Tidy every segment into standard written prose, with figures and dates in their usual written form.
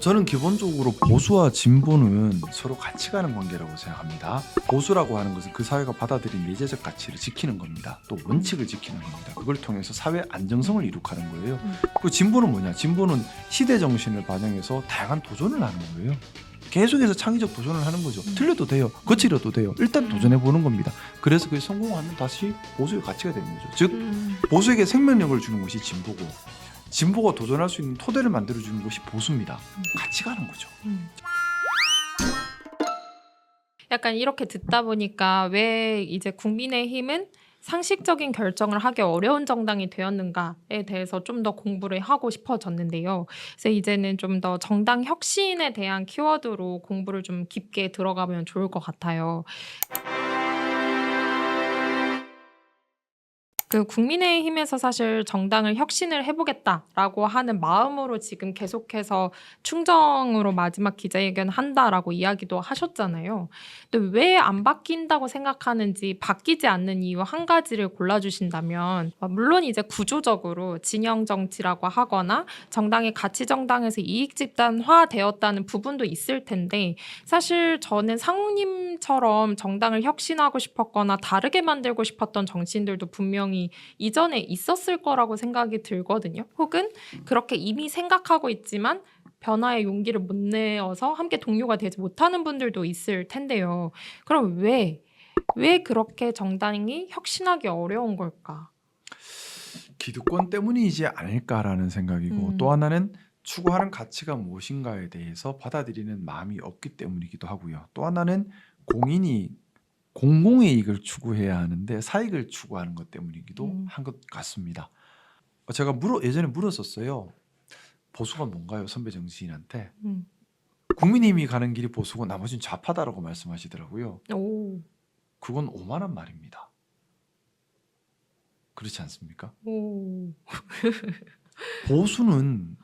저는 기본적으로 보수와 진보는 서로 같이 가는 관계라고 생각합니다. 보수라고 하는 것은 그 사회가 받아들인 내재적 가치를 지키는 겁니다. 또 원칙을 지키는 겁니다. 그걸 통해서 사회 안정성을 이룩하는 거예요. 그 진보는 뭐냐? 진보는 시대 정신을 반영해서 다양한 도전을 하는 거예요. 계속해서 창의적 도전을 하는 거죠. 틀려도 돼요. 거칠어도 돼요. 일단 도전해 보는 겁니다. 그래서 그게 성공하면 다시 보수의 가치가 되는 거죠. 즉 보수에게 생명력을 주는 것이 진보고, 진보가 도전할 수 있는 토대를 만들어주는 것이 보수입니다. 같이 가는 거죠. 약간 이렇게 듣다 보니까 왜 이제 국민의힘은 상식적인 결정을 하기 어려운 정당이 되었는가에 대해서 좀 더 공부를 하고 싶어졌는데요. 그래서 이제는 좀 더 정당 혁신에 대한 키워드로 공부를 좀 깊게 들어가면 좋을 것 같아요. 그 국민의힘에서 사실 정당을 혁신을 해보겠다라고 하는 마음으로 지금 계속해서 충정으로 마지막 기자회견 한다라고 이야기도 하셨잖아요. 근데 왜 안 바뀐다고 생각하는지, 바뀌지 않는 이유 한 가지를 골라주신다면, 물론 이제 구조적으로 진영 정치라고 하거나 정당의 가치 정당에서 이익 집단화 되었다는 부분도 있을 텐데, 사실 저는 상우님처럼 정당을 혁신하고 싶었거나 다르게 만들고 싶었던 정치인들도 분명히 이전에 있었을 거라고 생각이 들거든요. 혹은 그렇게 이미 생각하고 있지만 변화의 용기를 못 내어서 함께 동료가 되지 못하는 분들도 있을 텐데요. 그럼 왜 그렇게 정당이 혁신하기 어려운 걸까? 기득권 때문이지 않을까라는 생각이고, 또 하나는 추구하는 가치가 무엇인가에 대해서 받아들이는 마음이 없기 때문이기도 하고요. 또 하나는 공인이 공공의 이익을 추구해야 하는데 사익을 추구하는 것 때문이기도 한 것 같습니다. 제가 예전에 물었었어요. 보수가 뭔가요? 선배 정치인한테. 음. 국민의힘이 가는 길이 보수고 나머지는 좌파다라고 말씀하시더라고요. 오. 그건 오만한 말입니다. 그렇지 않습니까? 오. 보수는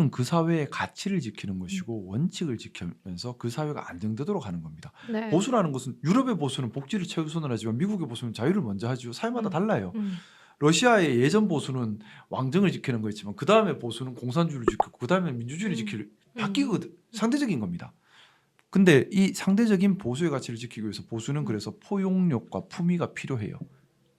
그 사회의 가치를 지키는 것이고 원칙을 지키면서 그 사회가 안정되도록 하는 겁니다. 네. 보수라는 것은, 유럽의 보수는 복지를 최우선을 하지만 미국의 보수는 자유를 먼저 하죠. 사회마다 달라요. 러시아의 예전 보수는 왕정을 지키는 거였지만 그 다음에 보수는 공산주의를 지키고 그 다음에 민주주의를 지킬 바뀌거든. 상대적인 겁니다. 근데 이 상대적인 보수의 가치를 지키기 위해서 보수는 그래서 포용력과 품위가 필요해요.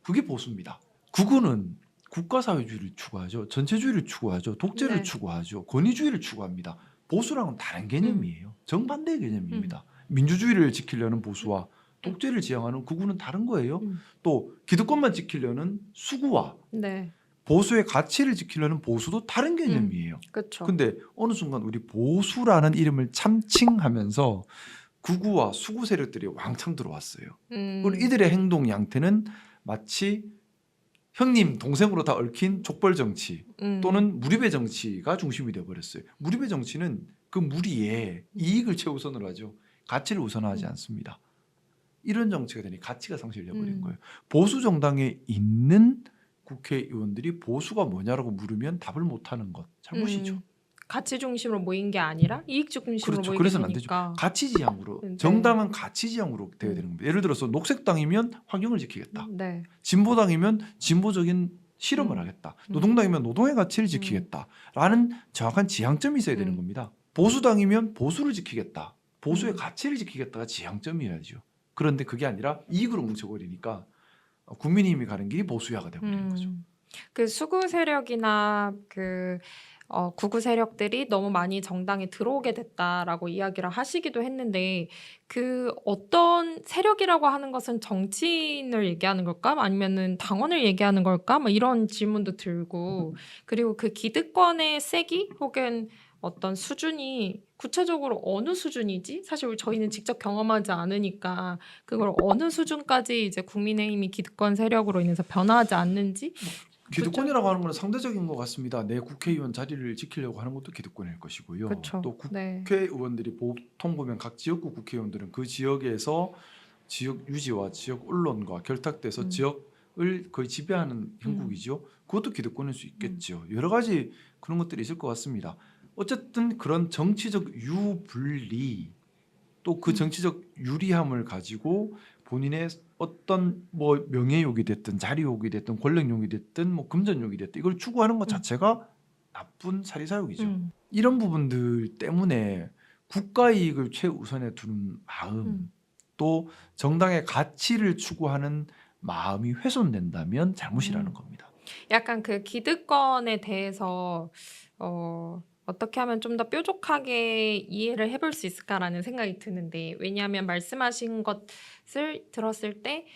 그게 보수입니다. 극우는 국가사회주의를 추구하죠. 전체주의를 추구하죠. 독재를 네. 추구하죠. 권위주의를 추구합니다. 보수랑은 다른 개념이에요. 정반대의 개념입니다. 민주주의를 지키려는 보수와 독재를 지향하는 극우는 다른 거예요. 또 기득권만 지키려는 수구와 네. 보수의 가치를 지키려는 보수도 다른 개념이에요. 그렇죠. 근데 어느 순간 우리 보수라는 이름을 참칭하면서 극우와 수구 세력들이 왕창 들어왔어요. 그리고 이들의 행동 양태는 마치 형님 동생으로 다 얽힌 족벌 정치 또는 무리배 정치가 중심이 되어버렸어요. 무리배 정치는 그 무리에 이익을 최우선으로 하죠. 가치를 우선하지 않습니다. 이런 정치가 되니 가치가 상실되어버린 거예요. 보수 정당에 있는 국회의원들이 보수가 뭐냐라고 물으면 답을 못하는 것 잘못이죠. 가치 중심으로 모인 게 아니라 이익 중심으로 그렇죠. 모이게 그래서는 안 되죠. 되니까. 가치지향으로. 네. 정당은 가치지향으로 되어야 되는 겁니다. 예를 들어서 녹색당이면 환경을 지키겠다. 네. 진보당이면 진보적인 실험을 하겠다. 노동당이면 노동의 가치를 지키겠다라는 정확한 지향점이 있어야 되는 겁니다. 보수당이면 보수를 지키겠다. 보수의 가치를 지키겠다가 지향점이어야죠. 그런데 그게 아니라 이익으로 뭉쳐버리니까 국민의힘이 가는 길이 보수화가 되어버리는 거죠. 그 수구 세력이나 그 구구 세력들이 너무 많이 정당에 들어오게 됐다라고 이야기를 하시기도 했는데, 그 어떤 세력이라고 하는 것은 정치인을 얘기하는 걸까? 아니면은 당원을 얘기하는 걸까? 뭐 이런 질문도 들고, 그리고 그 기득권의 세기 혹은 어떤 수준이 구체적으로 어느 수준이지? 사실 저희는 직접 경험하지 않으니까 그걸 어느 수준까지 이제 국민의힘이 기득권 세력으로 인해서 변화하지 않는지. 기득권이라고 하는 건 상대적인 것 같습니다. 내 국회의원 자리를 지키려고 하는 것도 기득권일 것이고요. 그쵸. 또 네. 국회의원들이 보통 보면 각 지역구 국회의원들은 그 지역에서 지역 유지와 지역 언론과 결탁돼서 지역을 거의 지배하는 형국이죠. 그것도 기득권일 수 있겠죠. 여러 가지 그런 것들이 있을 것 같습니다. 어쨌든 그런 정치적 유불리, 또 그 정치적 유리함을 가지고 본인의 어떤 뭐 명예욕이 됐든 자리욕이 됐든 권력욕이 됐든 뭐 금전욕이 됐든 이걸 추구하는 것 자체가 나쁜 사리사욕이죠. 음. 이런 부분들 때문에 국가 이익을 최우선에 두는 마음, 음. 또 정당의 가치를 추구하는 마음이 훼손된다면 잘못이라는 겁니다. 약간 그 기득권에 대해서 어떻게 하면 좀 더 뾰족하게 이해를 해볼 수 있을까라는 생각이 드는데, 왜냐하면 말씀하신 것을 들었을 때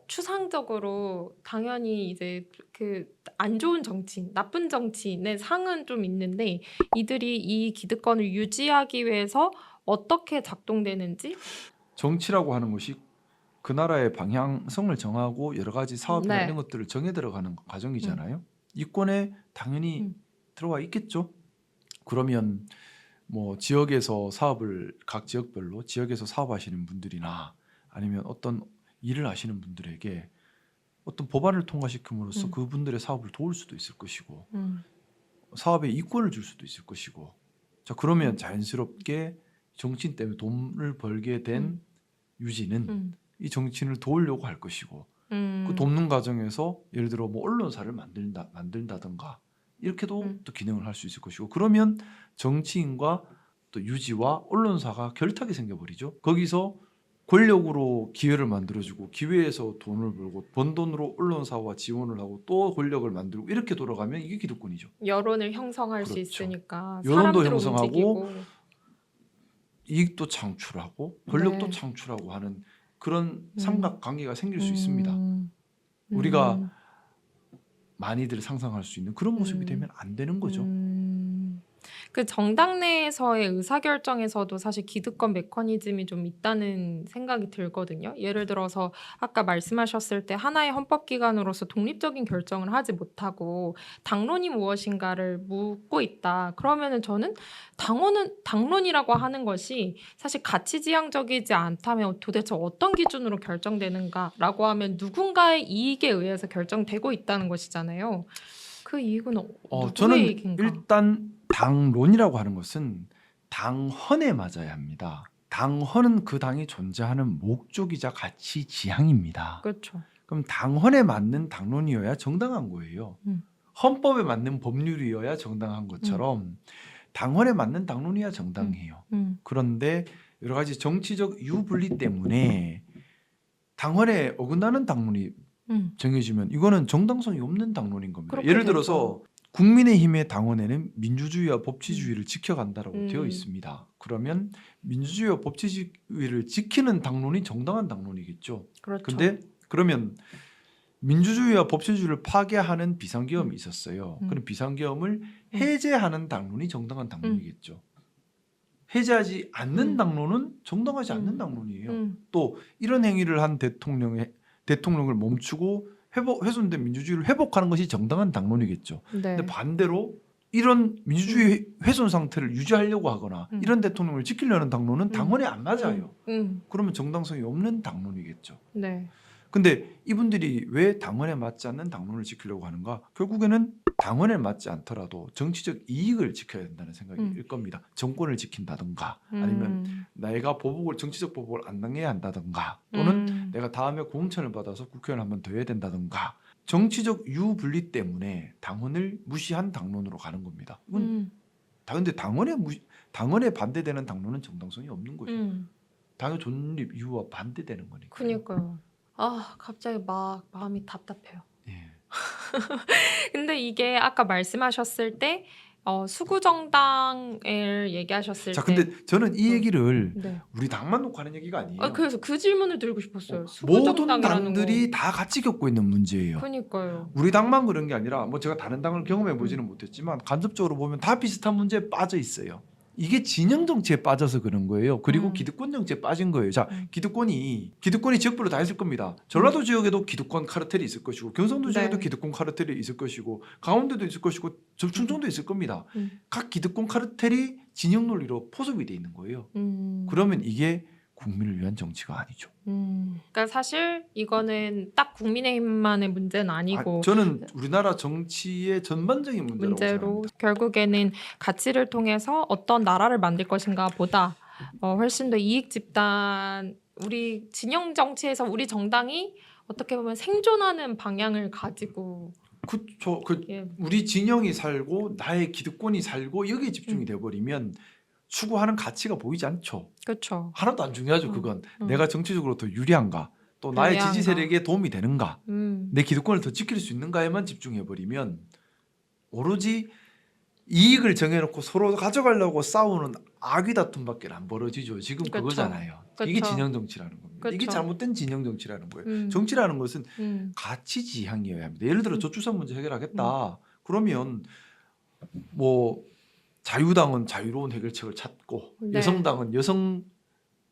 추상적으로 당연히 이제 그 안 좋은 정치인, 나쁜 정치인의 상은 좀 있는데, 이들이 이 기득권을 유지하기 위해서 어떻게 작동되는지. 정치라고 하는 것이 그 나라의 방향성을 정하고 여러 가지 사업이나 이런 네. 것들을 정해 들어가는 과정이잖아요. 이권에 당연히 음. 들어와 있겠죠. 그러면 뭐 지역에서 사업을 각 지역별로 지역에서 사업하시는 분들이나 아니면 어떤 일을 하시는 분들에게 어떤 법안을 통과시킴으로써 음. 그분들의 사업을 도울 수도 있을 것이고 음. 사업에 이권을 줄 수도 있을 것이고, 자 그러면 음. 자연스럽게 정치인 때문에 돈을 벌게 된 음. 유지는 음. 이 정치인을 도우려고 할 것이고, 그 음. 돕는 과정에서 예를 들어 뭐 언론사를 만든다든가 이렇게도 음. 또 기능을 할 수 있을 것이고, 그러면 정치인과 또 유지와 언론사가 결탁이 생겨버리죠. 거기서 권력으로 기회를 만들어주고 기회에서 돈을 벌고 번 돈으로 언론사와 지원을 하고 또 권력을 만들고 이렇게 돌아가면 이게 기득권이죠. 여론을 형성할 수 그렇죠. 있으니까 여론도 사람들을 형성하고 움직이고. 이익도 창출하고 권력도 네. 창출하고 하는 그런 음. 삼각관계가 생길 수 있습니다. 음. 우리가 많이들 상상할 수 있는 그런 모습이 되면 안 되는 거죠. 그 정당 내에서의 의사결정에서도 사실 기득권 메커니즘이 좀 있다는 생각이 들거든요. 예를 들어서 아까 말씀하셨을 때 하나의 헌법기관으로서 독립적인 결정을 하지 못하고 당론이 무엇인가를 묻고 있다. 그러면은 저는 당론이라고 하는 것이 사실 가치지향적이지 않다면 도대체 어떤 기준으로 결정되는가라고 하면 누군가의 이익에 의해서 결정되고 있다는 것이잖아요. 그 이익은 누구의 저는 이익인가? 일단 당론이라고 하는 것은 당헌에 맞아야 합니다. 당헌은 그 당이 존재하는 목적이자 가치 지향입니다. 그렇죠. 그럼 당헌에 맞는 당론이어야 정당한 거예요. 헌법에 맞는 법률이어야 정당한 것처럼 당헌에 맞는 당론이야 정당해요. 그런데 여러 가지 정치적 유불리 때문에 당헌에 어긋나는 당론이 정해지면 이거는 정당성이 없는 당론인 겁니다. 그렇게 예를 되죠. 들어서 국민의힘의 당원에는 민주주의와 법치주의를 지켜간다라고 되어 음. 있습니다. 그러면 민주주의와 법치주의를 지키는 당론이 정당한 당론이겠죠. 그렇죠. 근데 그러면 민주주의와 법치주의를 파괴하는 비상계엄이 있었어요. 그럼 비상계엄을 해제하는 당론이 정당한 당론이겠죠. 해제하지 않는 당론은 정당하지 않는 당론이에요. 또 이런 행위를 한 대통령을 멈추고 훼손된 민주주의를 회복하는 것이 정당한 당론이겠죠. 네. 근데 반대로 이런 민주주의 훼손 상태를 유지하려고 하거나 이런 대통령을 지키려는 당론은 당헌에 안 맞아요. 그러면 정당성이 없는 당론이겠죠. 네. 근데 이분들이 왜 당헌에 맞지 않는 당론을 지키려고 하는가? 결국에는 당헌에 맞지 않더라도 정치적 이익을 지켜야 된다는 생각일 겁니다. 정권을 지킨다든가 아니면 내가 정치적 보복을 안 당해야 한다든가 또는 내가 다음에 공천을 받아서 국회의원 한 번 더 해야 된다든가 정치적 유불리 때문에 당헌을 무시한 당론으로 가는 겁니다. 이건 근데 당헌에 반대되는 당론은 정당성이 없는 거죠. 당의 존립 이유와 반대되는 거니까. 그러니까요. 아, 갑자기 막 마음이 답답해요. 예. 근데 이게 아까 말씀하셨을 때 수구 정당을 얘기하셨을 자, 때. 근데 저는 이 얘기를 네. 우리 당만 놓고 하는 얘기가 아니에요. 그래서 그 질문을 드리고 싶었어요. 수구 모든 정당이라는 당들이 다 같이 겪고 있는 문제예요. 그러니까요. 우리 당만 그런 게 아니라 뭐 제가 다른 당을 경험해 보지는 못했지만 간접적으로 보면 다 비슷한 문제에 빠져 있어요. 이게 진영 정치에 빠져서 그런 거예요. 그리고 기득권 정치에 빠진 거예요. 자, 기득권이 지역별로 다 있을 겁니다. 전라도 지역에도 기득권 카르텔이 있을 것이고 경상도 지역에도 네. 기득권 카르텔이 있을 것이고 강원도도 있을 것이고 충청도 있을 겁니다. 각 기득권 카르텔이 진영 논리로 포섭이 돼 있는 거예요. 그러면 이게 국민을 위한 정치가 아니죠. 그러니까 사실 이거는 딱 국민의힘만의 문제는 아니고 저는 우리나라 정치의 전반적인 문제로 생각합니다. 결국에는 가치를 통해서 어떤 나라를 만들 것인가 보다 훨씬 더 이익 집단, 우리 진영 정치에서 우리 정당이 어떻게 보면 생존하는 방향을 가지고 그쵸. 예. 우리 진영이 살고 나의 기득권이 살고 여기에 집중이 돼버리면 추구하는 가치가 보이지 않죠. 그렇죠. 하나도 안 중요하죠. 그건 음. 내가 정치적으로 더 유리한가, 또 나의 지지 불리한가. 세력에 도움이 되는가, 음. 내 기득권을 더 지킬 수 있는가에만 집중해버리면 오로지 이익을 정해놓고 서로 가져가려고 싸우는 악의 다툼밖에 안 벌어지죠. 지금 그쵸. 그거잖아요. 그쵸. 이게 진영 정치라는 겁니다. 이게 그쵸. 잘못된 진영 정치라는 거예요. 음. 정치라는 것은 음. 가치 지향이어야 합니다. 예를 들어 저출산 문제 해결하겠다. 그러면 뭐 자유당은 자유로운 해결책을 찾고 네. 여성당은 여성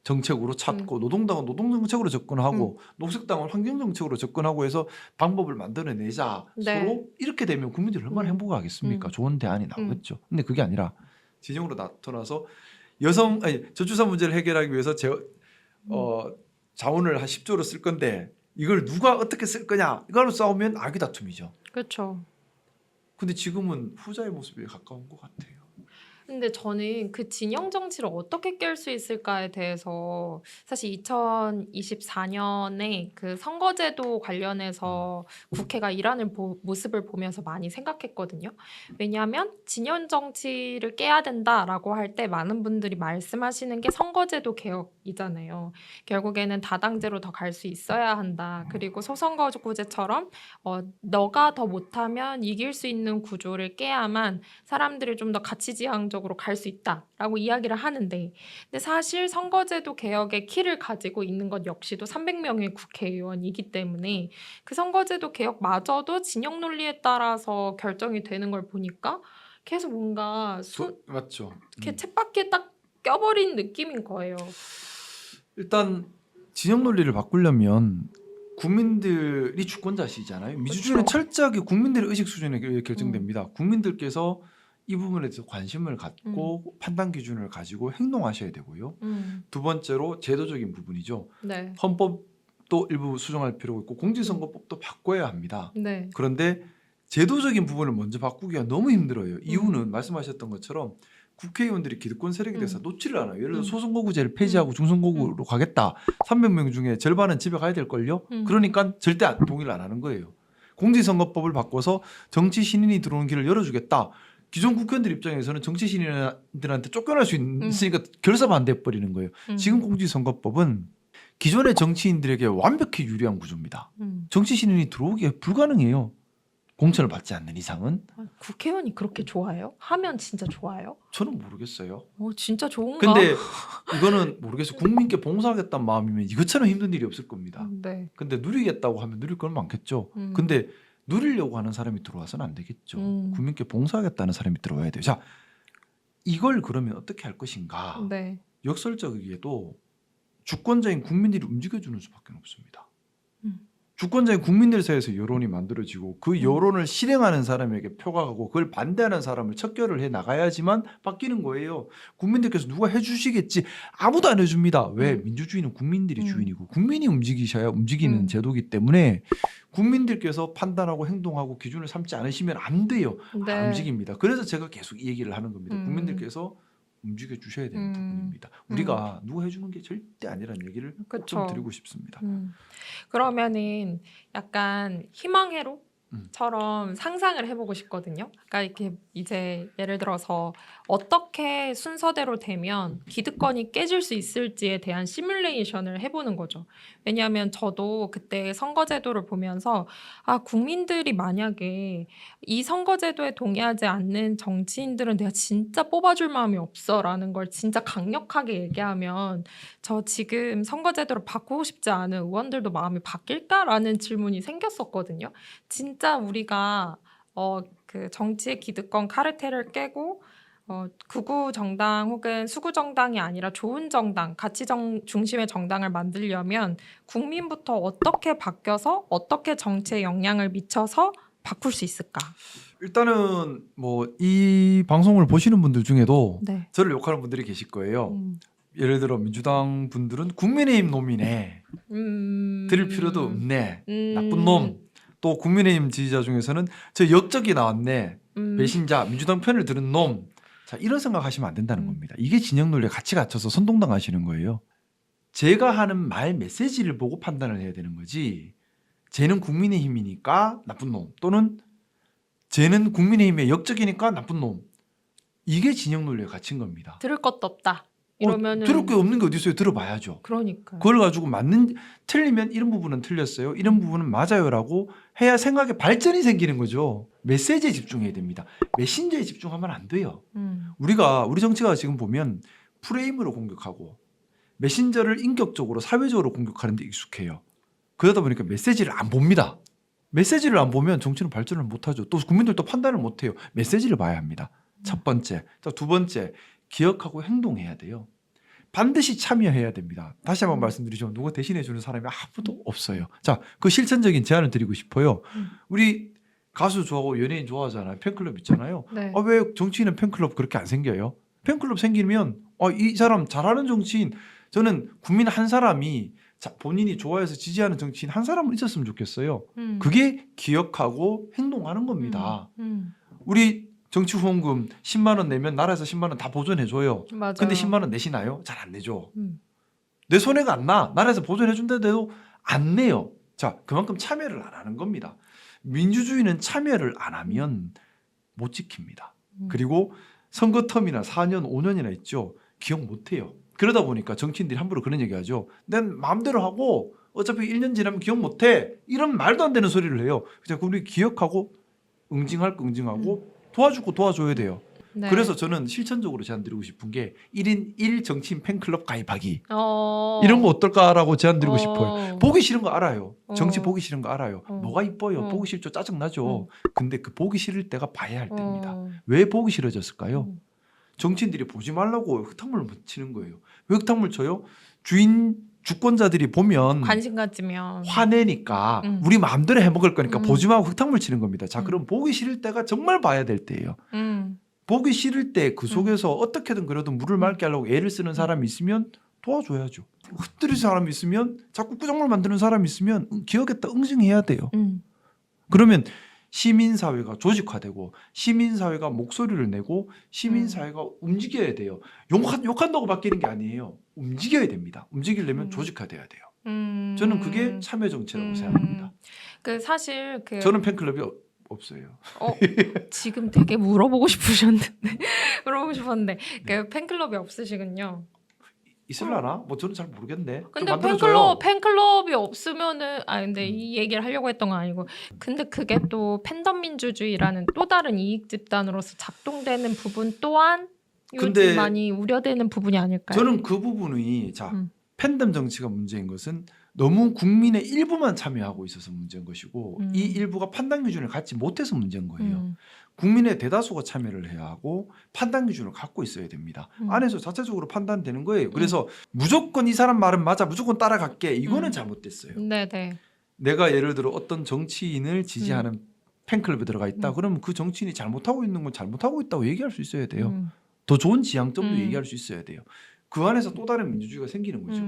정책으로 찾고 노동당은 노동 정책으로 접근하고 녹색당은 환경 정책으로 접근하고 해서 방법을 만들어내자. 네. 서로 이렇게 되면 국민들이 얼마나 행복하겠습니까? 좋은 대안이 나오겠죠. 근데 그게 아니라 진영으로 나타나서 저출산 문제를 해결하기 위해서 자원을 한 10조를 쓸 건데 이걸 누가 어떻게 쓸 거냐 이걸로 싸우면 악의 다툼이죠. 그렇죠. 근데 지금은 후자의 모습에 가까운 것 같아요. 근데 저는 그 진영 정치를 어떻게 깰 수 있을까에 대해서 사실 2024년에 그 선거제도 관련해서 국회가 일하는 모습을 보면서 많이 생각했거든요. 왜냐하면 진영 정치를 깨야 된다라고 할 때 많은 분들이 말씀하시는 게 선거제도 개혁이잖아요. 결국에는 다당제로 더 갈 수 있어야 한다. 그리고 소선거구제처럼 너가 더 못하면 이길 수 있는 구조를 깨야만 사람들이 좀 더 가치지향적으로 갈 수 있다라고 이야기를 하는데, 근데 사실 선거제도 개혁의 키를 가지고 있는 것 역시도 300명의 국회의원이기 때문에 그 선거제도 개혁마저도 진영 논리에 따라서 결정이 되는 걸 보니까 계속 뭔가 맞죠. 이렇게 쳇바퀴에 딱 껴버린 느낌인 거예요. 일단 진영 논리를 바꾸려면 국민들이 주권자시잖아요. 민주주의는 철저하게 국민들의 의식 수준에 결정됩니다. 국민들께서 이 부분에 대해서 관심을 갖고 판단 기준을 가지고 행동하셔야 되고요. 두 번째로 제도적인 부분이죠. 네. 헌법도 일부 수정할 필요가 있고 공직선거법도 바꿔야 합니다. 네. 그런데 제도적인 부분을 먼저 바꾸기가 너무 힘들어요. 이유는 말씀하셨던 것처럼 국회의원들이 기득권 세력에 대해서 놓지를 않아요. 예를 들어 소선거구제를 폐지하고 중선거구로 가겠다. 300명 중에 절반은 집에 가야 될걸요. 그러니까 절대 동의를 안 하는 거예요. 공직선거법을 바꿔서 정치 신인이 들어오는 길을 열어주겠다. 기존 국회의원들 입장에서는 정치 신인들한테 쫓겨날 수 있으니까 결사반대해 버리는 거예요. 지금 공직선거법은 기존의 정치인들에게 완벽히 유리한 구조입니다. 정치 신인이 들어오기가 불가능해요. 공천을 받지 않는 이상은. 국회의원이 그렇게 좋아요? 하면 진짜 좋아요? 저는 모르겠어요. 진짜 좋은가? 근데 이거는 모르겠어요. 국민께 봉사하겠다는 마음이면 이것처럼 힘든 일이 없을 겁니다. 네. 근데 누리겠다고 하면 누릴 건 많겠죠. 근데 누리려고 하는 사람이 들어와서는 안 되겠죠. 국민께 봉사하겠다는 사람이 들어와야 돼요. 자, 이걸 그러면 어떻게 할 것인가? 네. 역설적이게도 주권자인 국민들이 움직여주는 수밖에 없습니다. 주권자인 국민들 사이에서 여론이 만들어지고 그 여론을 실행하는 사람에게 표가 가고 그걸 반대하는 사람을 척결을 해 나가야지만 바뀌는 거예요. 국민들께서 누가 해주시겠지. 아무도 안 해줍니다. 왜? 민주주의는 국민들이 주인이고 국민이 움직이셔야 움직이는 제도이기 때문에 국민들께서 판단하고 행동하고 기준을 삼지 않으시면 안 돼요. 네. 안 움직입니다. 그래서 제가 계속 이 얘기를 하는 겁니다. 국민들께서 움직여 주셔야 되는 부분입니다. 우리가 누가 해주는 게 절대 아니라는 얘기를 꼭 좀 드리고 싶습니다. 그러면은 약간 희망회로처럼 상상을 해보고 싶거든요. 그러니까 이렇게 이제 예를 들어서 어떻게 순서대로 되면 기득권이 깨질 수 있을지에 대한 시뮬레이션을 해보는 거죠. 왜냐하면 저도 그때 선거제도를 보면서 국민들이 만약에 이 선거제도에 동의하지 않는 정치인들은 내가 진짜 뽑아줄 마음이 없어라는 걸 진짜 강력하게 얘기하면 저 지금 선거제도를 바꾸고 싶지 않은 의원들도 마음이 바뀔까라는 질문이 생겼었거든요. 진짜 우리가 그 정치의 기득권 카르텔을 깨고 극우 정당 혹은 수구 정당이 아니라 좋은 정당, 가치 중심의 정당을 만들려면 국민부터 어떻게 바뀌어서 어떻게 정치에 영향을 미쳐서 바꿀 수 있을까? 일단은 뭐 이 방송을 보시는 분들 중에도 네. 저를 욕하는 분들이 계실 거예요. 예를 들어 민주당 분들은 국민의힘 놈이네. 들을 필요도 없네. 나쁜 놈. 또 국민의힘 지지자 중에서는 저 역적이 나왔네. 배신자, 민주당 편을 들은 놈. 자, 이런 생각하시면 안 된다는 겁니다. 이게 진영 논리에 같이 갇혀서 선동당하시는 거예요. 제가 하는 말 메시지를 보고 판단을 해야 되는 거지. 쟤는 국민의힘이니까 나쁜 놈 또는 쟤는 국민의힘의 역적이니까 나쁜 놈. 이게 진영 논리의 가치인 겁니다. 들을 것도 없다. 이러면은 들을 게 없는 게 어디 있어요? 들어봐야죠. 그러니까. 그걸 가지고 틀리면 이런 부분은 틀렸어요. 이런 부분은 맞아요라고 해야 생각에 발전이 생기는 거죠. 메시지에 집중해야 됩니다. 메신저에 집중하면 안 돼요. 우리 정치가 지금 보면 프레임으로 공격하고 메신저를 인격적으로 사회적으로 공격하는 데 익숙해요. 그러다 보니까 메시지를 안 봅니다. 메시지를 안 보면 정치는 발전을 못하죠. 또 국민들도 판단을 못해요. 메시지를 봐야 합니다. 첫 번째. 두 번째, 기억하고 행동해야 돼요. 반드시 참여해야 됩니다. 다시 한번 말씀드리죠. 누가 대신해 주는 사람이 아무도 없어요. 자, 그 실천적인 제안을 드리고 싶어요. 우리 가수 좋아하고 연예인 좋아하잖아요. 팬클럽 있잖아요. 네. 왜 정치인은 팬클럽 그렇게 안 생겨요? 팬클럽 생기면 이 사람 잘하는 정치인, 저는 국민 한 사람이 본인이 좋아해서 지지하는 정치인 한 사람은 있었으면 좋겠어요. 그게 기억하고 행동하는 겁니다. 우리 정치 후원금 10만 원 내면 나라에서 10만 원 다 보존해 줘요. 맞아요. 근데 10만 원 내시나요? 잘 안 내죠. 내 손해가 안 나. 나라에서 보존해 준다는데도 안 내요. 자, 그만큼 참여를 안 하는 겁니다. 민주주의는 참여를 안 하면 못 지킵니다. 그리고 선거 텀이나 4년, 5년이나 있죠. 기억 못 해요. 그러다 보니까 정치인들이 함부로 그런 얘기하죠. 난 마음대로 하고 어차피 1년 지나면 기억 못 해. 이런 말도 안 되는 소리를 해요. 그래서 우리 기억하고 응징할 거 응징하고 도와주고 도와줘야 돼요. 네. 그래서 저는 실천적으로 제안드리고 싶은 게 1인 1 정치인 팬클럽 가입하기. 어... 이런 거 어떨까라고 제안드리고 어... 싶어요. 보기 싫은 거 알아요. 정치 보기 싫은 거 알아요. 어... 뭐가 이뻐요. 어... 보기 싫죠. 짜증나죠. 근데 그 보기 싫을 때가 봐야 할 때입니다. 어... 왜 보기 싫어졌을까요? 정치인들이 보지 말라고 흙탕물을 치는 거예요. 왜 흙탕물 쳐요? 주권자들이 보면 관심 가지면 화내니까 우리 마음대로 해먹을 거니까 보지 말고 흙탕물 치는 겁니다. 자, 그럼 보기 싫을 때가 정말 봐야 될 때예요. 보기 싫을 때 그 속에서 어떻게든 그래도 물을 맑게 하려고 애를 쓰는 사람이 있으면 도와줘야죠. 흩뜨리는 사람이 있으면, 자꾸 꾸정물 만드는 사람이 있으면 기억했다 응징해야 돼요. 그러면 시민사회가 조직화되고 시민사회가 목소리를 내고 시민사회가 움직여야 돼요. 욕한다고 바뀌는 게 아니에요. 움직여야 됩니다. 움직이려면 조직화돼야 돼요. 저는 그게 참여정치라고 생각합니다. 사실 저는 팬클럽이 없어요. 지금 되게 물어보고 싶었는데 그 팬클럽이 없으시군요. 있을라나? 뭐 저는 잘 모르겠네. 근데 팬클럽이 없으면은 근데 이 얘기를 하려고 했던 건 아니고, 근데 그게 또 팬덤 민주주의라는 또 다른 이익 집단으로서 작동되는 부분 또한 요즘 많이 우려되는 부분이 아닐까요? 저는 그 부분이 팬덤 정치가 문제인 것은 너무 국민의 일부만 참여하고 있어서 문제인 것이고 이 일부가 판단 기준을 갖지 못해서 문제인 거예요. 국민의 대다수가 참여를 해야 하고 판단 기준을 갖고 있어야 됩니다. 안에서 자체적으로 판단되는 거예요. 그래서 무조건 이 사람 말은 맞아, 무조건 따라갈게, 이거는 잘못됐어요. 네네. 내가 예를 들어 어떤 정치인을 지지하는 팬클럽에 들어가 있다. 그러면 그 정치인이 잘못하고 있는 건 잘못하고 있다고 얘기할 수 있어야 돼요. 더 좋은 지향점도 얘기할 수 있어야 돼요. 그 안에서 또 다른 민주주의가 생기는 거죠.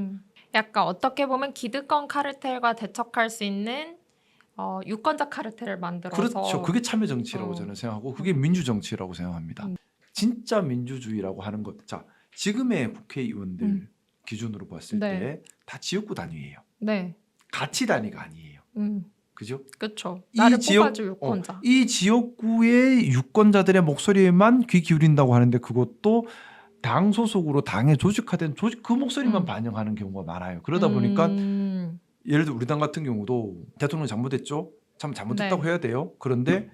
약간 어떻게 보면 기득권 카르텔과 대척할 수 있는 유권자 카르텔을 만들어서. 그렇죠. 그게 참여 정치라고 저는 생각하고 그게 민주 정치라고 생각합니다. 진짜 민주주의라고 하는 것. 자, 지금의 국회의원들 기준으로 봤을 때 다 지역구 단위예요. 네. 가치 단위가 아니에요. 그죠? 그렇죠. 나를 뽑아줄 유권자. 이 지역구의 유권자들의 목소리에만 귀 기울인다고 하는데 그것도 당 소속으로 당에 조직화된 그 목소리만 반영하는 경우가 많아요. 그러다 보니까 예를 들어 우리 당 같은 경우도 대통령 잘못했죠. 참 잘못했다고 해야 돼요. 그런데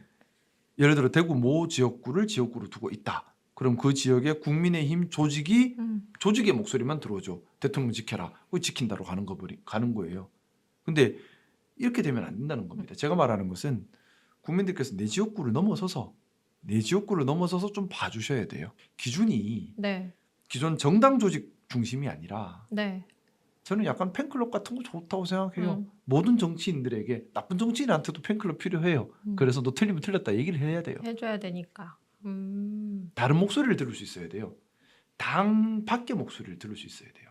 예를 들어 대구 모 지역구를 지역구로 두고 있다. 그럼 그 지역에 국민의힘 조직의 목소리만 들어오죠. 대통령 지켜라. 그거 지킨다로 가는 거예요. 근데 이렇게 되면 안 된다는 겁니다. 제가 말하는 것은 국민들께서 내 지역구를 넘어서서 좀 봐주셔야 돼요. 기준이 기존 정당 조직 중심이 아니라 저는 약간 팬클럽 같은 거 좋다고 생각해요. 모든 정치인들에게, 나쁜 정치인한테도 팬클럽 필요해요. 그래서 너 틀리면 틀렸다 얘기를 해야 돼요. 해줘야 되니까. 다른 목소리를 들을 수 있어야 돼요. 당 밖의 목소리를 들을 수 있어야 돼요.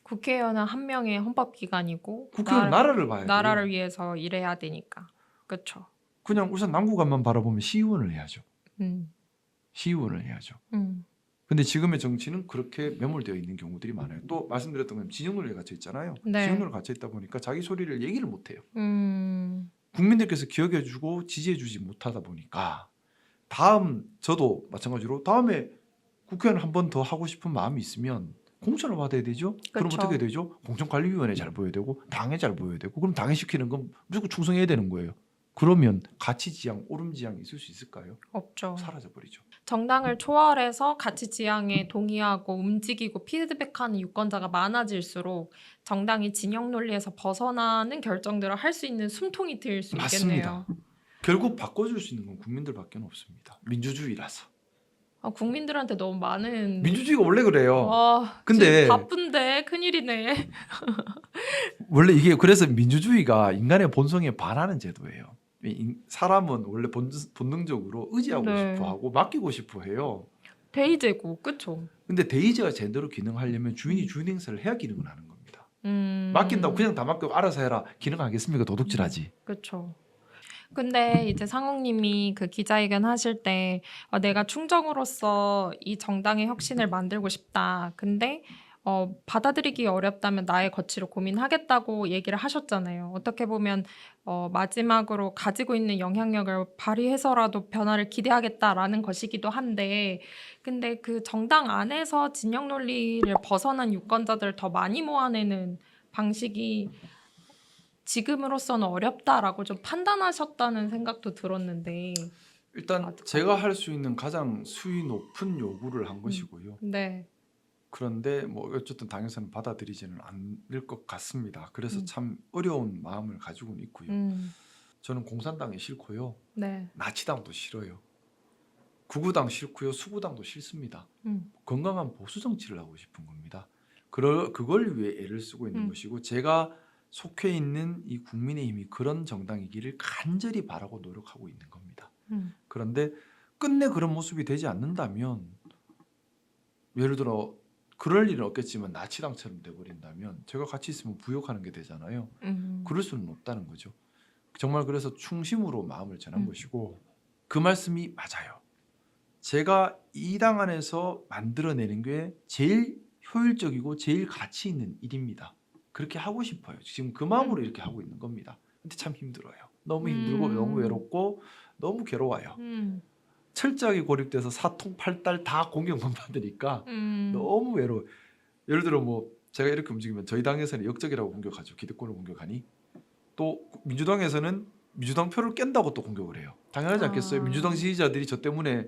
국회의원은 한 명의 헌법기관이고 국회의원 나라를 봐야 돼요. 나라를 위해서 일해야 되니까. 그렇죠. 그냥 우선 남구간만 바라보면 시의원을 해야죠. 시의원을 해야죠. 근데 지금의 정치는 그렇게 매몰되어 있는 경우들이 많아요. 또 말씀드렸던 건 진영 논리에 갇혀 있잖아요. 진영 논리에 갇혀 있다 보니까 자기 소리를 얘기를 못 해요. 국민들께서 기억해주고 지지해주지 못하다 보니까 다음 저도 마찬가지로 다음에 국회의원 한 번 더 하고 싶은 마음이 있으면 공천을 받아야 되죠. 그럼 그쵸. 어떻게 되죠? 공천관리위원회 잘 보여야 되고 당에 잘 보여야 되고 그럼 당에 시키는 건 무조건 충성해야 되는 거예요. 그러면 가치지향, 오름지향이 있을 수 있을까요? 없죠. 사라져버리죠. 정당을 초월해서 가치 지향에 동의하고 움직이고 피드백하는 유권자가 많아질수록 정당이 진영 논리에서 벗어나는 결정들을 할 수 있는 숨통이 트일 수 맞습니다. 있겠네요. 결국 바꿔줄 수 있는 건 국민들밖에 없습니다. 민주주의라서. 국민들한테 너무 많은 민주주의가 원래 그래요. 와, 근데 지금 바쁜데 큰일이네. 원래 이게 그래서 민주주의가 인간의 본성에 반하는 제도예요. 사람은 원래 본능적으로 의지하고 네. 싶어하고 맡기고 싶어해요. 대의제고 그쵸? 근데 대의제가 제대로 기능하려면 주인이 주인 행사를 해야 기능을 하는 겁니다. 맡긴다고 그냥 다 맡기고 알아서 해라. 기능하겠습니까? 도둑질하지. 그쵸. 근데 이제 상욱님이 그 기자회견 하실 때 내가 충정으로서 이 정당의 혁신을 만들고 싶다. 근데 받아들이기 어렵다면 나의 거취를 고민하겠다고 얘기를 하셨잖아요. 어떻게 보면 마지막으로 가지고 있는 영향력을 발휘해서라도 변화를 기대하겠다라는 것이기도 한데 근데 그 정당 안에서 진영 논리를 벗어난 유권자들을 더 많이 모아내는 방식이 지금으로서는 어렵다라고 좀 판단하셨다는 생각도 들었는데 일단 맞을까요? 제가 할 수 있는 가장 수위 높은 요구를 한 것이고요. 네. 그런데 뭐 어쨌든 당에서는 받아들이지는 않을 것 같습니다. 그래서 참 어려운 마음을 가지고는 있고요. 저는 공산당이 싫고요. 네. 나치당도 싫어요. 구구당 싫고요. 수구당도 싫습니다. 건강한 보수 정치를 하고 싶은 겁니다. 그걸 위해 애를 쓰고 있는 것이고 제가 속해 있는 이 국민의힘이 그런 정당이기를 간절히 바라고 노력하고 있는 겁니다. 그런데 끝내 그런 모습이 되지 않는다면 예를 들어 그럴 일은 없겠지만 나치당처럼 돼버린다면 제가 같이 있으면 부욕하는 게 되잖아요. 그럴 수는 없다는 거죠. 정말 그래서 충심으로 마음을 전한 것이고 그 말씀이 맞아요. 제가 이 당 안에서 만들어내는 게 제일 효율적이고 제일 가치 있는 일입니다. 그렇게 하고 싶어요. 지금 그 마음으로 이렇게 하고 있는 겁니다. 근데 참 힘들어요. 너무 힘들고 너무 외롭고 너무 괴로워요. 철저하게 고립돼서 사통팔달 다 공격만 받으니까 너무 외로워요. 예를 들어 뭐 제가 이렇게 움직이면 저희 당에서는 역적이라고 공격하죠. 기득권을 공격하니. 또 민주당에서는 민주당 표를 깬다고 또 공격을 해요. 당연하지 않겠어요? 민주당 지지자들이 저 때문에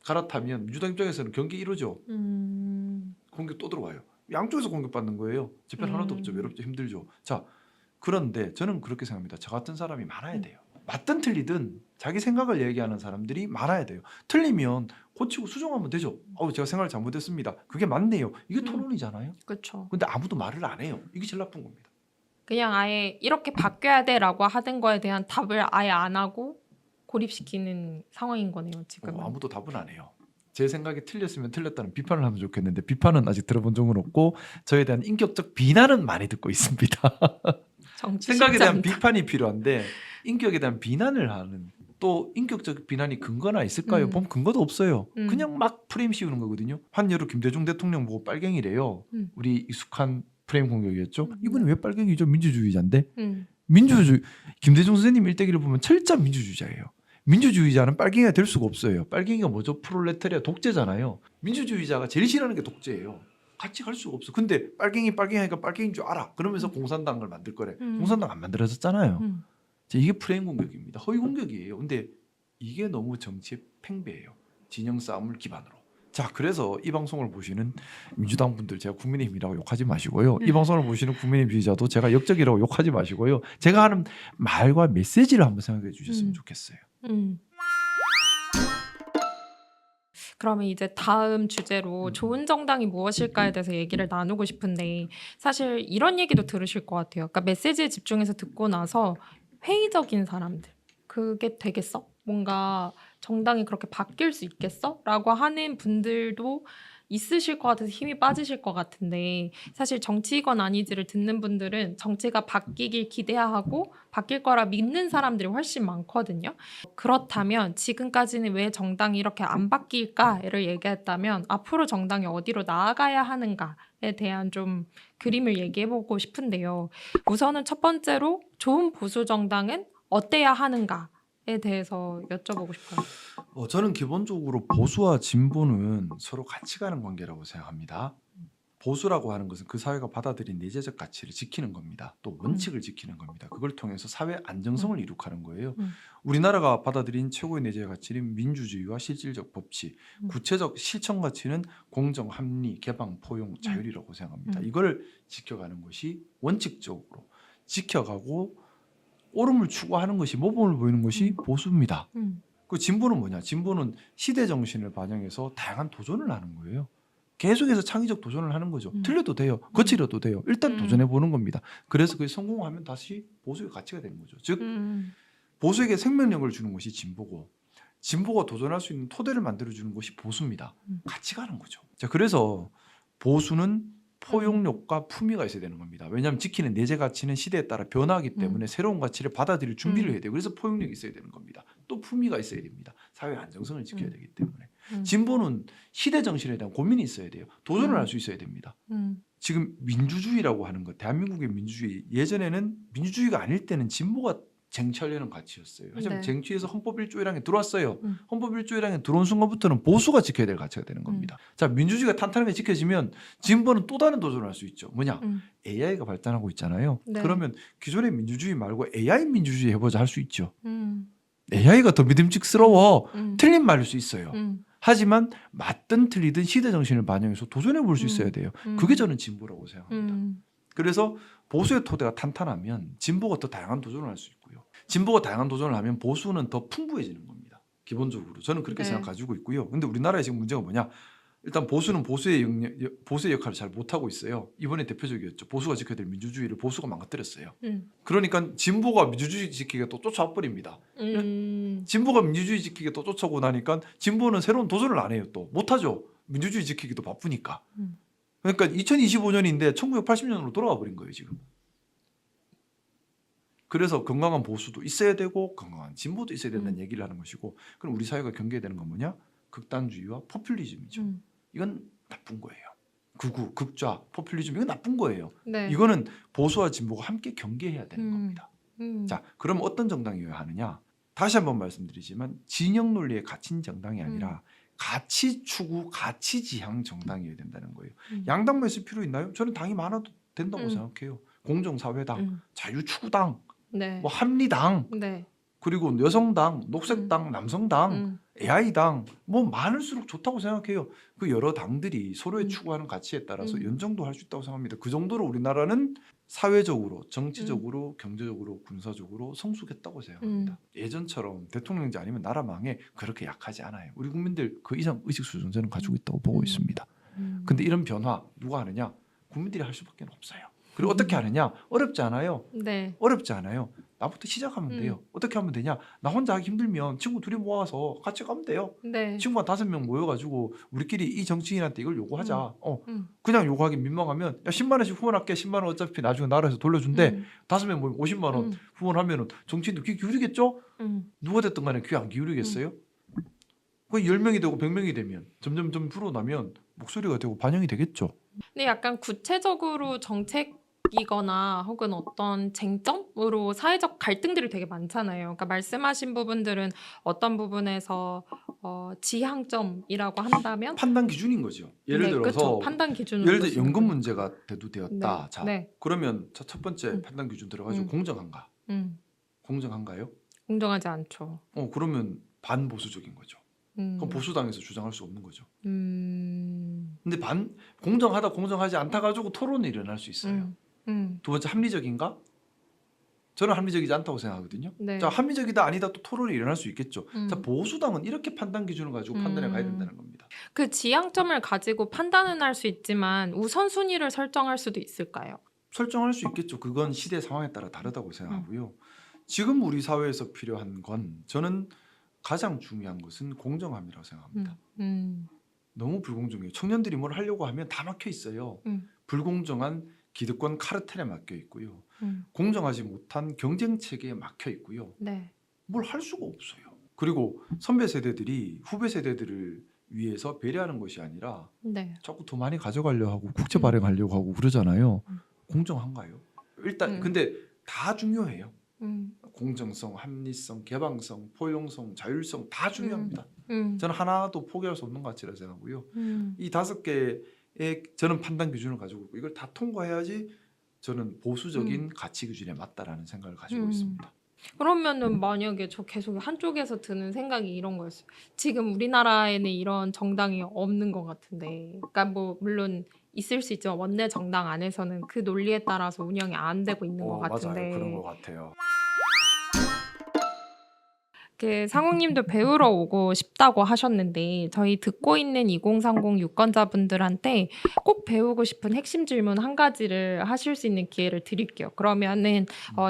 갈아타면 민주당 입장에서는 경기 이루죠. 공격 또 들어와요. 양쪽에서 공격받는 거예요. 재편 하나도 없죠. 외롭죠. 힘들죠. 자, 그런데 저는 그렇게 생각합니다. 저 같은 사람이 많아야 돼요. 맞든 틀리든 자기 생각을 얘기하는 사람들이 많아야 돼요. 틀리면 고치고 수정하면 되죠. 제가 생각을 잘못했습니다. 그게 맞네요. 이게 토론이잖아요. 그렇죠. 근데 아무도 말을 안 해요. 이게 제일 나쁜 겁니다. 그냥 아예 이렇게 바뀌어야 돼라고 하는 거에 대한 답을 아예 안 하고 고립시키는 상황인 거네요. 지금. 아무도 답은 안 해요. 제 생각이 틀렸으면 틀렸다는 비판을 하면 좋겠는데 비판은 아직 들어본 적은 없고 저에 대한 인격적 비난은 많이 듣고 있습니다. 생각에 대한 비판이 필요한데 인격에 대한 비난을 하는 또 인격적 비난이 근거나 있을까요? 보면 근거도 없어요. 그냥 막 프레임 씌우는 거거든요. 한여름 김대중 대통령 보고 빨갱이래요. 우리 익숙한 프레임 공격이었죠. 이분이 왜 빨갱이죠? 민주주의자인데. 김대중 선생님 일대기를 보면 철저 민주주의자예요. 민주주의자는 빨갱이가 될 수가 없어요. 빨갱이가 뭐죠? 프롤레타리아 독재잖아요. 민주주의자가 제일 싫어하는 게 독재예요. 같이 갈 수가 없어. 근데 빨갱이 하니까 빨갱이인 줄 알아. 그러면서 공산당을 만들 거래. 공산당 안 만들어졌잖아요. 이게 프레임 공격입니다. 허위 공격이에요. 근데 이게 너무 정치의 팽배예요. 진영 싸움을 기반으로. 자, 그래서 이 방송을 보시는 민주당 분들 제가 국민의힘이라고 욕하지 마시고요. 이 방송을 보시는 국민의힘 지지자도 제가 역적이라고 욕하지 마시고요. 제가 하는 말과 메시지를 한번 생각해 주셨으면 좋겠어요. 그러면 이제 다음 주제로 좋은 정당이 무엇일까에 대해서 얘기를 나누고 싶은데 사실 이런 얘기도 들으실 것 같아요. 그러니까 메시지에 집중해서 듣고 나서 회의적인 사람들 그게 되겠어? 뭔가 정당이 그렇게 바뀔 수 있겠어? 라고 하는 분들도 있으실 것 같아서 힘이 빠지실 것 같은데 사실 정치이건 아니지를 듣는 분들은 정치가 바뀌길 기대하고 바뀔 거라 믿는 사람들이 훨씬 많거든요. 그렇다면 지금까지는 왜 정당이 이렇게 안 바뀔까를 얘기했다면 앞으로 정당이 어디로 나아가야 하는가에 대한 좀 그림을 얘기해보고 싶은데요. 우선은 첫 번째로 좋은 보수 정당은 어때야 하는가 대해서 여쭤보고 싶어요. 저는 기본적으로 보수와 진보는 서로 같이 가는 관계라고 생각합니다. 보수라고 하는 것은 그 사회가 받아들인 내재적 가치를 지키는 겁니다. 또 원칙을 지키는 겁니다. 그걸 통해서 사회 안정성을 이룩하는 거예요. 우리나라가 받아들인 최고의 내재적 가치는 민주주의와 실질적 법치, 구체적 실천 가치는 공정, 합리, 개방, 포용, 자율이라고 생각합니다. 이걸 지켜가는 것이 원칙적으로 지켜가고 옳음을 추구하는 것이, 모범을 보이는 것이 보수입니다. 그 진보는 뭐냐? 진보는 시대 정신을 반영해서 다양한 도전을 하는 거예요. 계속해서 창의적 도전을 하는 거죠. 틀려도 돼요. 거칠어도 돼요. 일단 도전해 보는 겁니다. 그래서 그게 성공하면 다시 보수의 가치가 되는 거죠. 즉 보수에게 생명력을 주는 것이 진보고, 진보가 도전할 수 있는 토대를 만들어주는 것이 보수입니다. 같이 가는 거죠. 자, 그래서 보수는 포용력과 품위가 있어야 되는 겁니다. 왜냐하면 지키는 내재 가치는 시대에 따라 변화하기 때문에 새로운 가치를 받아들일 준비를 해야 돼요. 그래서 포용력이 있어야 되는 겁니다. 또 품위가 있어야 됩니다. 사회 안정성을 지켜야 되기 때문에. 진보는 시대 정신에 대한 고민이 있어야 돼요. 도전을 할 수 있어야 됩니다. 지금 민주주의라고 하는 것, 대한민국의 민주주의, 예전에는 민주주의가 아닐 때는 진보가 쟁취하려는 가치였어요. 하지만 네. 쟁취해서 헌법 1조 1항에 들어왔어요. 헌법 1조 1항에 들어온 순간부터는 보수가 지켜야 될 가치가 되는 겁니다. 자, 민주주의가 탄탄하게 지켜지면 진보는 또 다른 도전을 할 수 있죠. 뭐냐? AI가 발전하고 있잖아요. 네. 그러면 기존의 민주주의 말고 AI 민주주의 해보자 할 수 있죠. AI가 더 믿음직스러워. 틀린 말일 수 있어요. 하지만 맞든 틀리든 시대 정신을 반영해서 도전해 볼 수 있어야 돼요. 그게 저는 진보라고 생각합니다. 그래서 보수의 토대가 탄탄하면 진보가 더 다양한 도전을 할 수 있고요. 진보가 다양한 도전을 하면 보수는 더 풍부해지는 겁니다. 기본적으로 저는 그렇게 네. 생각 가지고 있고요. 근데 우리나라의 지금 문제가 뭐냐? 일단 보수는 보수의 역할을 잘 못하고 있어요. 이번에 대표적이었죠. 보수가 지켜야 될 민주주의를 보수가 망가뜨렸어요. 그러니까 진보가 민주주의 지키기가 또 쫓아와 버립니다. 진보가 민주주의 지키기가 또 쫓아오고 나니까 진보는 새로운 도전을 안 해요. 또 못하죠. 민주주의 지키기도 바쁘니까. 그러니까 2025년인데 1980년으로 돌아가 버린 거예요 지금. 그래서 건강한 보수도 있어야 되고 건강한 진보도 있어야 된다는 얘기를 하는 것이고, 그럼 우리 사회가 경계해야 되는 건 뭐냐? 극단주의와 포퓰리즘이죠. 이건 나쁜 거예요. 극우, 극좌, 포퓰리즘 이건 나쁜 거예요. 네. 이거는 보수와 진보가 함께 경계해야 되는 겁니다. 자, 그럼 어떤 정당이어야 하느냐? 다시 한번 말씀드리지만 진영 논리에 갇힌 정당이 아니라 가치 추구, 가치 지향 정당이어야 된다는 거예요. 양당만 있을 필요 있나요? 저는 당이 많아도 된다고 생각해요. 공정사회당, 자유추구당, 네. 뭐 합리당, 네. 그리고 여성당, 녹색당, 남성당, AI당 뭐 많을수록 좋다고 생각해요. 그 여러 당들이 서로의 추구하는 가치에 따라서 연정도 할 수 있다고 생각합니다. 그 정도로 우리나라는 사회적으로, 정치적으로, 경제적으로, 군사적으로 성숙했다고 생각합니다. 예전처럼 대통령제 아니면 나라 망해 그렇게 약하지 않아요. 우리 국민들 그 이상 의식 수준 저는 가지고 있다고 보고 있습니다. 근데 이런 변화 누가 하느냐? 국민들이 할 수밖에 없어요. 그리고 어떻게 하느냐? 어렵지 않아요. 네. 어렵지 않아요. 나부터 시작하면 돼요. 어떻게 하면 되냐? 나 혼자 하기 힘들면 친구 둘이 모아서 같이 가면 돼요. 네. 친구가 5명 모여가지고 우리끼리 이 정치인한테 이걸 요구하자. 그냥 요구하기 민망하면 야 10만 원씩 후원할게. 10만 원 어차피 나중에 나라에서 돌려준대. 5명 모이면 50만 원 후원하면은 정치인도 귀 기울이겠죠? 누가 됐든 간에 귀 안 기울이겠어요? 그 10명이 되고 100명이 되면 점점 불어나면 목소리가 되고 반영이 되겠죠. 근데 약간 구체적으로 정책이거나 혹은 어떤 쟁점으로 사회적 갈등들이 되게 많잖아요. 그러니까 말씀하신 부분들은 어떤 부분에서 지향점이라고 한다면 판단 기준인 거죠. 예를 네, 들어서 그쵸. 판단 기준으로 예를 들어 보시는 연금 거죠. 문제가 대두되었다. 네. 자, 네. 그러면 첫 번째 판단 기준 들어가지고 공정한가? 공정한가요? 공정하지 않죠. 그러면 반보수적인 거죠. 그럼 음. 보수당에서 주장할 수 없는 거죠. 음. 근데 공정하다 공정하지 않다 가지고 토론이 일어날 수 있어요. 두 번째 합리적인가? 저는 합리적이지 않다고 생각하거든요. 네. 자, 합리적이다 아니다 또 토론이 일어날 수 있겠죠. 자, 보수당은 이렇게 판단 기준을 가지고 판단해 가야 된다는 겁니다. 그 지향점을 가지고 판단은 할 수 있지만 우선순위를 설정할 수도 있을까요? 설정할 수 있겠죠. 그건 시대 상황에 따라 다르다고 생각하고요. 지금 우리 사회에서 필요한 건 저는 가장 중요한 것은 공정함이라고 생각합니다. 너무 불공정해요. 청년들이 뭘 하려고 하면 다 막혀 있어요. 불공정한 기득권 카르텔에 막혀 있고요. 공정하지 못한 경쟁 체계에 막혀 있고요. 네. 뭘 할 수가 없어요. 그리고 선배 세대들이 후배 세대들을 위해서 배려하는 것이 아니라 네. 자꾸 더 많이 가져가려 하고 국채 발행하려고 하고 그러잖아요. 공정한가요? 일단 근데 다 중요해요. 공정성, 합리성, 개방성, 포용성, 자율성 다 중요합니다. 음. 저는 하나도 포기할 수 없는 가치라 생각하고요. 이 5개의 저는 판단 기준을 가지고 있고 이걸 다 통과해야지 저는 보수적인 가치 기준에 맞다라는 생각을 가지고 있습니다. 그러면은 만약에 저 계속 한쪽에서 드는 생각이 이런 거였어요. 지금 우리나라에는 이런 정당이 없는 것 같은데, 그러니까 뭐 물론 있을 수 있지만 원내 정당 안에서는 그 논리에 따라서 운영이 안 되고 있는 것 같은데. 맞아요. 그런 것 같아요. 그 상욱님도 배우러 오고 싶다고 하셨는데 저희 듣고 있는 2030 유권자분들한테 꼭 배우고 싶은 핵심 질문 한 가지를 하실 수 있는 기회를 드릴게요. 그러면은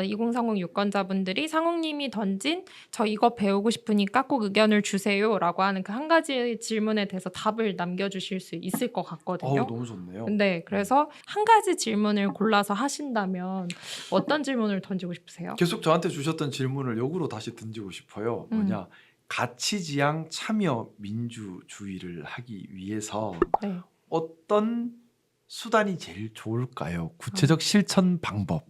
2030 유권자분들이 상욱님이 던진 저 이거 배우고 싶으니까 꼭 의견을 주세요라고 하는 그 한 가지 질문에 대해서 답을 남겨주실 수 있을 것 같거든요. 너무 좋네요. 네, 그래서 한 가지 질문을 골라서 하신다면 어떤 질문을 던지고 싶으세요? 계속 저한테 주셨던 질문을 역으로 다시 던지고 싶어요. 뭐냐? 가치지향 참여 민주주의를 하기 위해서 네. 어떤 수단이 제일 좋을까요? 구체적 실천 방법에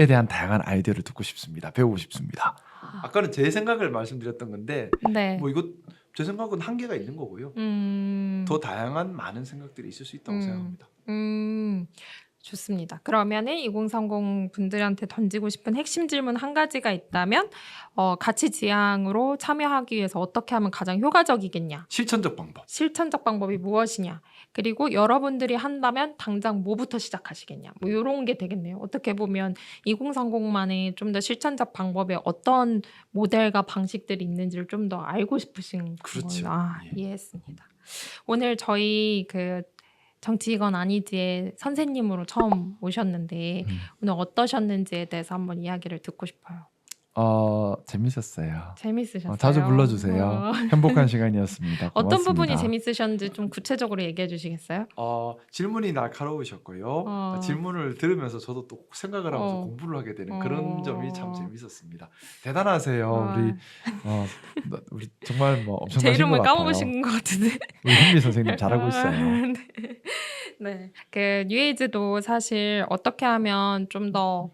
대한 다양한 아이디어를 듣고 싶습니다. 배우고 싶습니다. 아까는 제 생각을 말씀드렸던 건데 네. 뭐 이거 제 생각은 한계가 있는 거고요. 더 다양한 많은 생각들이 있을 수 있다고 생각합니다. 좋습니다. 그러면은 2030 분들한테 던지고 싶은 핵심 질문 한 가지가 있다면 가치 지향으로 참여하기 위해서 어떻게 하면 가장 효과적이겠냐? 실천적 방법. 실천적 방법이 무엇이냐? 그리고 여러분들이 한다면 당장 뭐부터 시작하시겠냐? 뭐 이런 게 되겠네요. 어떻게 보면 2030만의 좀 더 실천적 방법에 어떤 모델과 방식들이 있는지를 좀 더 알고 싶으신 그렇죠. 거예요. 예. 이해했습니다. 오늘 저희 그 정치 이건 아니지의 선생님으로 처음 오셨는데 오늘 어떠셨는지에 대해서 한번 이야기를 듣고 싶어요. 재밌었어요. 재밌으셨어요? 자주 불러주세요. 행복한 시간이었습니다. 고맙습니다. 어떤 부분이 재밌으셨는지 좀 구체적으로 얘기해 주시겠어요? 질문이 날카로우셨고요. 질문을 들으면서 저도 또 생각을 하면서 공부를 하게 되는 그런 점이 참 재밌었습니다. 대단하세요. 우리 정말 뭐 제 엄청나신 것 이름을 같아요. 까먹으신 것 같은데. 우리 현미 선생님 잘하고 있어요. 네. 그 뉴에이즈도 사실 어떻게 하면 좀 더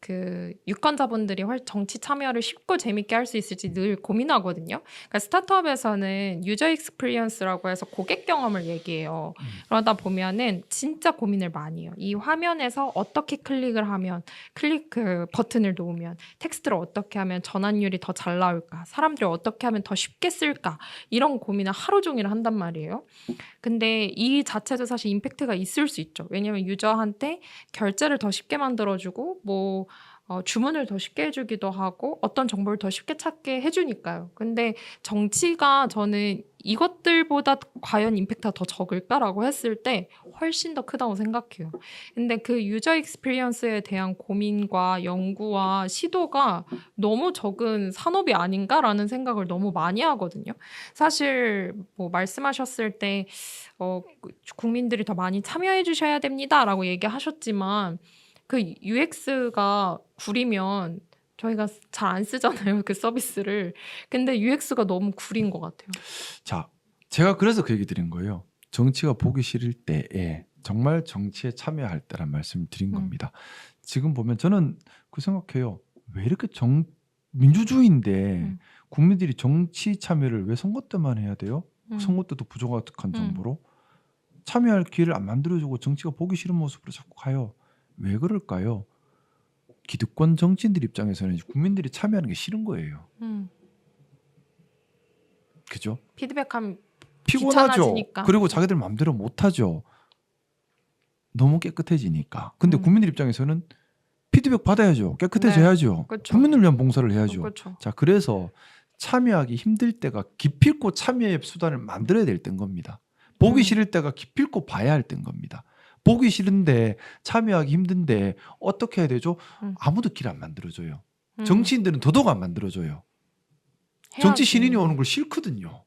그 유권자분들이 정치 참여를 쉽고 재밌게 할 수 있을지 늘 고민하거든요. 그러니까 스타트업에서는 유저 익스피리언스라고 해서 고객 경험을 얘기해요. 그러다 보면은 진짜 고민을 많이 해요. 이 화면에서 어떻게 클릭을 하면 그 버튼을 놓으면 텍스트를 어떻게 하면 전환율이 더 잘 나올까? 사람들이 어떻게 하면 더 쉽게 쓸까? 이런 고민을 하루 종일 한단 말이에요. 근데 이 자체도 사실 임팩트가 있을 수 있죠. 왜냐하면 유저한테 결제를 더 쉽게 만들어주고 뭐 주문을 더 쉽게 해주기도 하고 어떤 정보를 더 쉽게 찾게 해주니까요. 근데 정치가 저는 이것들보다 과연 임팩트가 더 적을까라고 했을 때 훨씬 더 크다고 생각해요. 근데 그 유저 익스피리언스에 대한 고민과 연구와 시도가 너무 적은 산업이 아닌가라는 생각을 너무 많이 하거든요. 사실 뭐 말씀하셨을 때 국민들이 더 많이 참여해 주셔야 됩니다라고 얘기하셨지만 그 UX가 구리면 저희가 잘 안 쓰잖아요. 그 서비스를. 근데 UX가 너무 구린 것 같아요. 자, 제가 그래서 그 얘기 드린 거예요. 정치가 보기 싫을 때에 정말 정치에 참여할 때란 말씀을 드린 겁니다. 지금 보면 저는 그 생각해요. 왜 이렇게 민주주의인데 국민들이 정치 참여를 왜 선거 때만 해야 돼요? 선거 때도 부족한 정보로 참여할 기회를 안 만들어주고 정치가 보기 싫은 모습으로 자꾸 가요. 왜 그럴까요? 기득권 정치인들 입장에서는 국민들이 참여하는 게 싫은 거예요. 그죠? 피드백하면 피곤하죠. 귀찮아지니까. 그리고 자기들 마음대로 못하죠. 너무 깨끗해지니까. 근데 국민들 입장에서는 피드백 받아야죠. 깨끗해져야죠. 그렇죠. 국민을 위한 봉사를 해야죠. 그렇죠. 자, 그래서 참여하기 힘들 때가 기필코 참여의 수단을 만들어야 될 때인 겁니다. 보기 싫을 때가 기필코 봐야 할 때인 겁니다. 보기 싫은데 참여하기 힘든데 어떻게 해야 되죠? 아무도 길 안 만들어줘요. 정치인들은 더더욱 안 만들어줘요. 정치 신인이 오는 걸 싫거든요.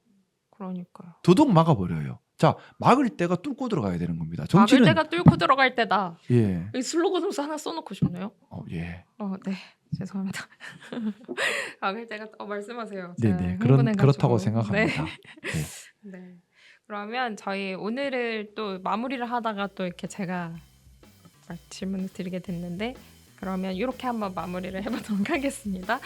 그러니까요. 더더욱 막아버려요. 자, 막을 때가 뚫고 들어가야 되는 겁니다. 정치는 막을 때가 뚫고 들어갈 때다. 예. 이 슬로건을 하나 써놓고 싶네요. 예. 네. 죄송합니다. 막을 때가 말씀하세요. 네네. 흥분해가지고. 그렇다고 생각합니다. 네. 그러면 저희 오늘을 또 마무리를 하다가 또 이렇게 제가 질문을 드리게 됐는데 그러면 이렇게 한번 마무리를 해보도록 하겠습니다.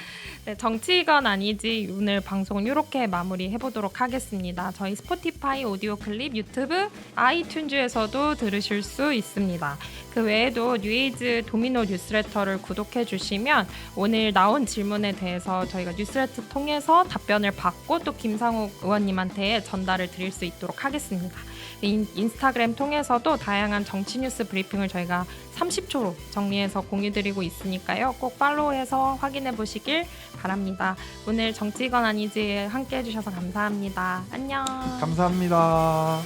네, 정치건 아니지 오늘 방송은 이렇게 마무리 해보도록 하겠습니다. 저희 스포티파이 오디오 클립, 유튜브, 아이튠즈에서도 들으실 수 있습니다. 그 외에도 뉴에이즈 도미노 뉴스레터를 구독해 주시면 오늘 나온 질문에 대해서 저희가 뉴스레터 통해서 답변을 받고 또 김상욱 의원님한테 전달을 드릴 수 있도록 하겠습니다. 인스타그램 통해서도 다양한 정치 뉴스 브리핑을 저희가 30초로 정리해서 공유드리고 있으니까요. 꼭 팔로우해서 확인해 보시길 바랍니다. 오늘 정치건 아니지 함께 해주셔서 감사합니다. 안녕. 감사합니다.